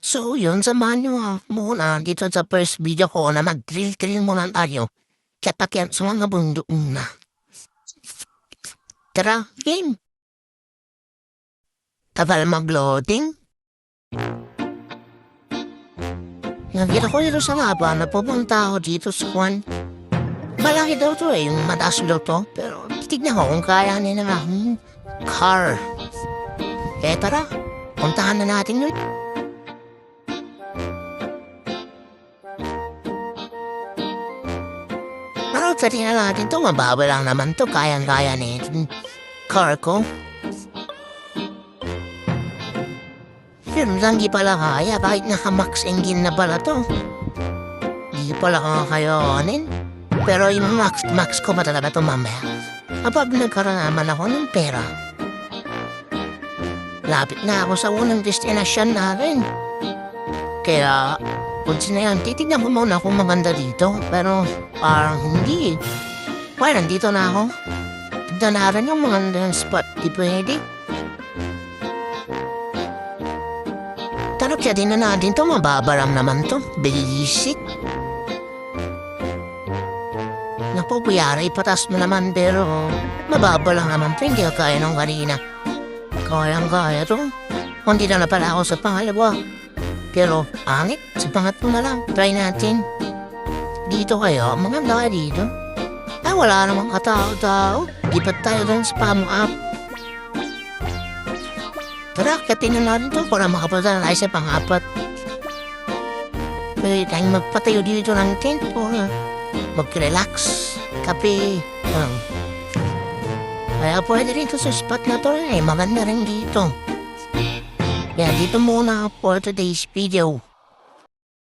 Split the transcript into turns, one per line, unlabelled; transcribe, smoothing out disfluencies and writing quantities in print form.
So yun, samahan nyo muna dito sa first video ko na mag-drill muna tayo. Katakyan sa mga bundok muna. Tara, game! Tagal mag-loading. Nakita ko dito sa mapa na pupunta ako dito sa Juan. Malaki daw to yung mataas daw to. Pero titignan ko kung kaya nila ng aking car. Tara, puntahan na natin yun. Pero tingnan natin to, mababa lang naman to, kayang-kaya na yung car ko. Yun lang, di pala kaya, kahit naka-max engine na pala to. Di pala kakayanin. Pero yung max ko pa talaga to mamaya. Kapag nagkaroon naman ako ng pera. Lapit na ako sa unang destinasyon natin. Kaya, kung na yan, titignan ko muna kung maganda dito. Pero parang hindi. Kaya nandito na ako. Tignan na rin yung magandang spot. Di pwede. Tarap siya din na natin to. Mababaram naman to. Basic. Naku, kuyara, ipatas mo naman. Pero mababa lang naman to. Hindi ka kaya nung kanina. Kayang-kaya to. Hindi na pala ako sa pangalawa. Pero, angit, sa pangatlo na lang. Try natin. Dito kayo, mga laka dito. Ay, wala namang katao-tao. Lipat tayo dun sa pam-up. Tara, katin na natin to para makapunta na tayo sa pang-apat. Pwede tayong magpatayo dito ng tent para mag-relax. Kape. Kaya pwede rin to sa spot na to. Maganda rin dito. Kaya dito muna for today's video.